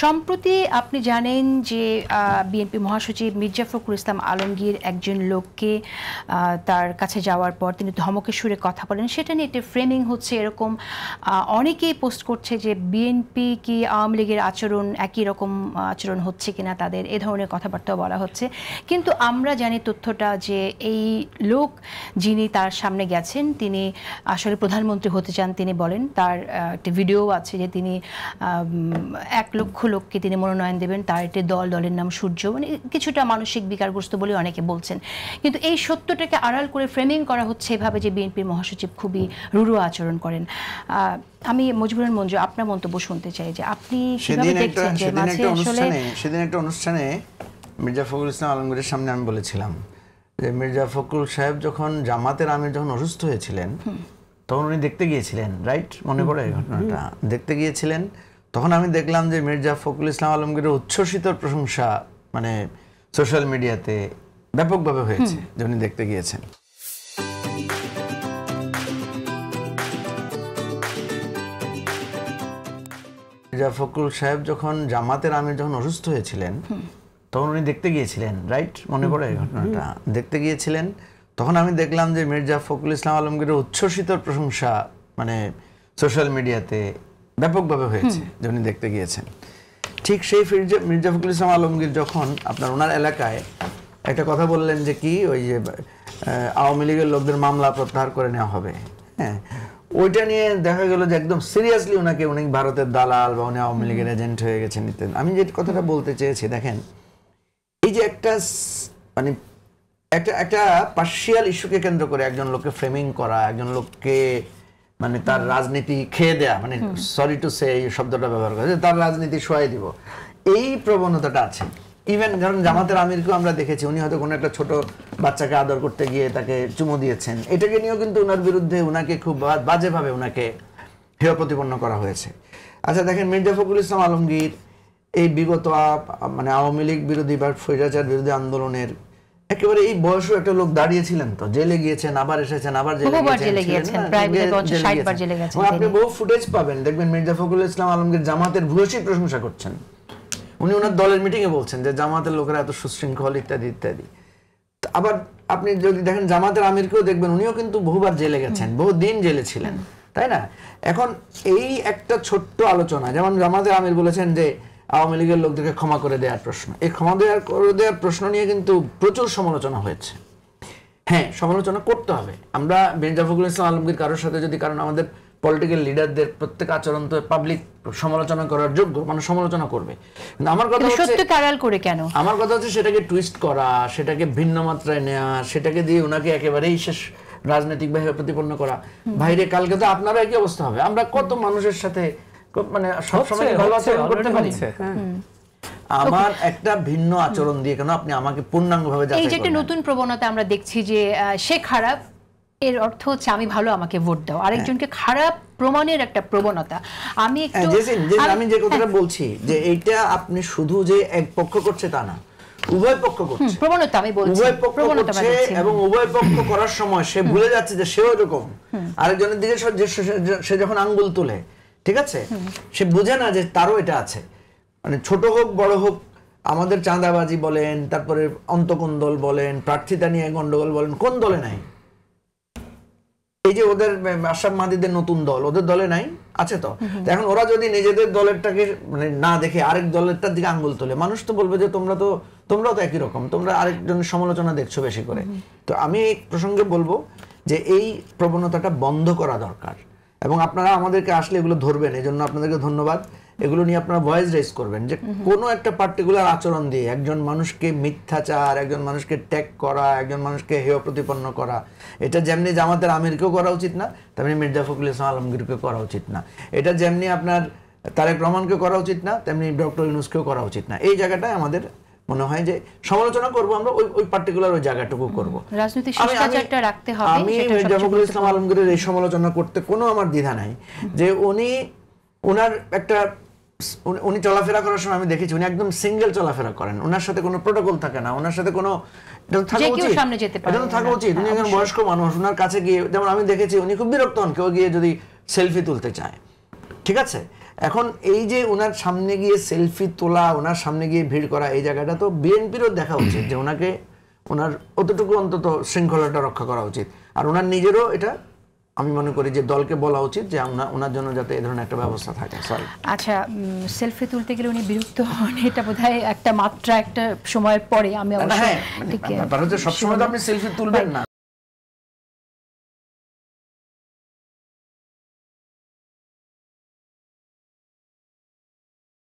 সম্প্রতি আপনি জানেন যে বিএনপি মহাসচিব মির্জা ফখরুল ইসলাম আলমগীর একজন লোককে তার কাছে যাওয়ার পর তিনি ধমকের সুরে কথা বলেন, সেটা নিয়ে একটা ফ্রেমিং হচ্ছে এরকম। অনেকেই পোস্ট করছে যে বিএনপি কি আওয়ামী লীগের আচরণ একই রকম আচরণ হচ্ছে কিনা তাদের, এ ধরনের কথাবার্তাও বলা হচ্ছে। কিন্তু আমরা জানি তথ্যটা যে এই লোক যিনি তার সামনে গেছেন তিনি আসলে প্রধানমন্ত্রী হতে চান। তিনি বলেন, তার একটা ভিডিও আছে যে তিনি 1 লক্ষ লোককে তিনি মনোনয়ন দেবেন, তার একটি দলের নাম সূর্য, মানে কিছুটা মানসিক বিকারগ্রস্ত বলে অনেকে বলছেন। কিন্তু এই সত্যটাকে আড়াল করে ফ্রেমিং করা হচ্ছে এভাবে যে বিএনপির মহাসচিব খুবই রূঢ় আচরণ করেন। আমি মুজিবুর মঞ্জু আপনার মন্তব্য শুনতে চাই যে আপনি কিভাবে দেখছেন যে মাঝে আসলে সেদিন একটা অনুষ্ঠানে মির্জা ফখরুল ইসলাম আলমগীরের সামনে আমি বলেছিলাম যে মির্জা ফখরুল সাহেব যখন জামাতের আমির যখন অসুস্থ হয়েছিলেন তখন উনি দেখতে গিয়েছিলেন, রাইট? মনে পড়ে এই ঘটনাটা? দেখতে গিয়েছিলেন, তখন আমি দেখলাম যে মির্জা ফখরুল ইসলাম আলমগীরের উচ্ছ্বসিত প্রশংসা মানে সোশ্যাল মিডিয়াতে ব্যাপকভাবে হয়েছে যে উনি দেখতে গিয়েছেন। মির্জা ফখরুল সাহেব যখন জামাতের আমির যখন অসুস্থ হয়েছিলেন তখন উনি দেখতে গিয়েছিলেন, রাইট? মনে পড়ে এই ঘটনাটা? দেখতে গিয়েছিলেন, তখন আমি দেখলাম যে মির্জা ফখরুল ইসলাম আলমগীরের উচ্ছ্বসিত প্রশংসা মানে সোশ্যাল মিডিয়াতে ব্যাপকভাবে হয়েছে যে উনি দেখতে গিয়েছেন। ঠিক সেই মির্জা ফখরুল ইসলাম আলমগীর যখন আপনার ওনার এলাকায় একটা কথা বললেন যে কি ওই যে আওয়ামী লীগের লোকদের মামলা প্রত্যাহার করে নেওয়া হবে, হ্যাঁ, ওইটা নিয়ে দেখা গেল যে একদম সিরিয়াসলি উনি ভারতের দালাল বা উনি আওয়ামী লীগের এজেন্ট হয়ে গেছেন। আমি যে কথাটা বলতে চেয়েছি, দেখেন এই যে একটা মানে একটা পার্শিয়াল ইস্যুকে কেন্দ্র করে একজন লোককে ফ্রেমিং করা, একজন লোককে মানে তার রাজনীতি খেয়ে দেয়া, মানে সরি টু সে এই শব্দটা ব্যবহার করে তার রাজনীতি সহায় দিব, এই প্রবণতাটা আছে। ইভেন কারণ জামাতের আমিরকেও আমরা দেখেছি, উনি হয়তো কোনো একটা ছোট বাচ্চাকে আদর করতে গিয়ে তাকে চুমু দিয়েছেন, এটাকে নিয়েও কিন্তু ওনার বিরুদ্ধে ওনাকে খুব বাজেভাবে ওনাকে হেয় প্রতিপন্ন করা হয়েছে। আচ্ছা দেখেন, মির্জা ফখরুল ইসলাম আলমগীর এই বিগত মানে আওয়ামী লীগ বিরোধী বা স্বৈরাচার বিরোধী আন্দোলনের একেবারে এই বয়সও একটা লোক দাঁড়িয়েছিলেন, তো জেলে গিয়েছেন, আবার এসেছেন, আবার জেলে গিয়েছেন। আপনি বহু ফুটেজ পাবেন, দেখবেন মির্জা ফখরুল ইসলাম আলমগীর জামাতের ভূয়সী প্রশংসা করছেন। উনি ওনার দলের মিটিং এ বলছেন যে জামাতের লোকেরা এত সুশৃঙ্খল ইত্যাদি ইত্যাদি। আবার আপনি যদি দেখেন জামাতের আমিরকেও দেখবেন, উনিও কিন্তু বহুবার জেলে গেছেন, বহু দিন জেলে ছিলেন, তাই না? এখন এই একটা ছোট্ট আলোচনা, যেমন জামাতের আমির বলেছেন যে আওয়ামী লীগের লোকদেরকে ক্ষমা করে দেওয়ার প্রশ্ন, এই ক্ষমা দেওয়ার প্রশ্ন নিয়ে কিন্তু প্রচুর সমালোচনা হয়েছে। হ্যাঁ, সমালোচনা করতে হবে। আমরা মির্জা ফখরুল ইসলাম আলমগীর কারোর সাথে যদি, কারণ আমাদের পলিটিক্যাল লিডারদের প্রত্যেক আচরণ তো পাবলিক সমালোচনা করার যোগ্য, মানে সমালোচনা করবে। কিন্তু আমার কথা হচ্ছে আমার কথা হচ্ছে সেটাকে টুইস্ট করা, সেটাকে ভিন্ন মাত্রায় নেওয়া, সেটাকে দিয়ে ওনাকে একেবারেই শেষ রাজনৈতিক ভাবে প্রতিপন্ন করা। বাইরে কালকে তো আপনারা একই অবস্থা হবে। আমরা কত মানুষের সাথে মানে সবসময় ভালো আচরণ করতে পারি। আমার একটা ভিন্ন আচরণ দিয়ে কেন আপনি আমাকে পূর্ণাঙ্গভাবে যাচাই করবেন? এই যে একটা নতুন প্রবণতা আমরা দেখছি যে সে খারাপ, এর অর্থ হচ্ছে আমি ভালো, আমাকে ভোট দাও। আরেকজনকে খারাপ প্রমাণের একটা প্রবণতা। আমি যে কথাটা বলছি যে এইটা আপনি শুধু যে এক পক্ষ করছে তা না, উভয় পক্ষ করছে প্রবণতা। আমি বলছি উভয় পক্ষ করছে, এবং উভয় পক্ষ করার সময় সে ভুলে যাচ্ছে যে সেও এরকম। আরেকজনের দিকে সে যখন আঙ্গুল তুলে, ঠিক আছে, সে বুঝে না যে তারও এটা আছে। মানে ছোট হোক বড় হোক, আমাদের চাঁদাবাজি বলেন, তারপরে অন্তকোন্দল বলেন, প্রার্থিতা নিয়ে গন্ডগোল বলেন, কোন দলে নাই? এই যে ওদের আশরাফ মাহদীদের নতুন দল, ওদের দলে নাই? আছে তো। এখন ওরা যদি নিজেদের দলেরটাকে মানে না দেখে আরেক দলেরটার দিকে আঙ্গুল তোলে, মানুষ তো বলবে যে তোমরাও তো একই রকম, তোমরা আরেকজনের সমালোচনা দেখছো বেশি করে। তো আমি এই প্রসঙ্গে বলবো যে এই প্রবণতাটা বন্ধ করা দরকার, এবং আপনারা আমাদেরকে আসলে এগুলো ধরবেন, এই জন্য আপনাদেরকে ধন্যবাদ। এগুলো নিয়ে আপনারা ভয়েস রেজ করবেন যে কোনো একটা পার্টিকুলার আচরণ দিয়ে একজন মানুষকে মিথ্যাচার, একজন মানুষকে ট্যাগ করা, একজন মানুষকে হেয় প্রতিপন্ন করা, এটা যেমনি জামাতের আমিরকেও করা উচিত না, তেমনি মির্জা ফখরুল ইসলাম আলমগীরকে করা উচিত না। এটা যেমনি আপনার তারেক রহমানকে করা উচিত না, তেমনি ডক্টর ইউনূসকেও করা উচিত না। এই জায়গাটায় আমাদের মনে হয় যে সমালোচনা করবো আমরা ওই পার্টিকুলার ওই জায়গাটুকু করবো। আমি মির্জা ফখরুল ইসলাম আলমগীরের এই সমালোচনা করতে কোনো আমার দ্বিধা নাই, যে ওনার একটা উনি চলাফেরা করার সময় আমি দেখেছি উনি একদম সিঙ্গেল চলাফেরা করেন, ওনার সাথে কোনো প্রোটোকল থাকে না, ওনার সাথে কোনো থাকা উচিত। উনি একজন বয়স্ক মানুষ, ওনার কাছে গিয়ে যেমন আমি দেখেছি উনি খুব বিরক্ত হন কেউ গিয়ে যদি সেলফি তুলতে চায়, ঠিক আছে, এখন এই যে ওনার সামনে গিয়ে সেলফি তোলা, ওনার সামনে গিয়ে ভিড় করা, এই জায়গাটা তো বিএনপিরও দেখা উচিত যে ওনাকে ওনার অতটুকু অন্তত শৃঙ্খলাটা রক্ষা করা উচিত। আর ওনার নিজেরও এটা আমি মনে করি যে দলকে বলা উচিত যে ওনার জন্য যাতে এই ধরনের একটা ব্যবস্থা থাকে। সরি, আচ্ছা, সেলফি তুলতে গেলে উনি বিরক্ত হন, এটা বোধহয় একটা মাত্রা একটা সময়ের পরে আমি অবশ্য হ্যাঁ, ব্যাপার হচ্ছে সবসময় তো আপনি সেলফি তুলবেন না।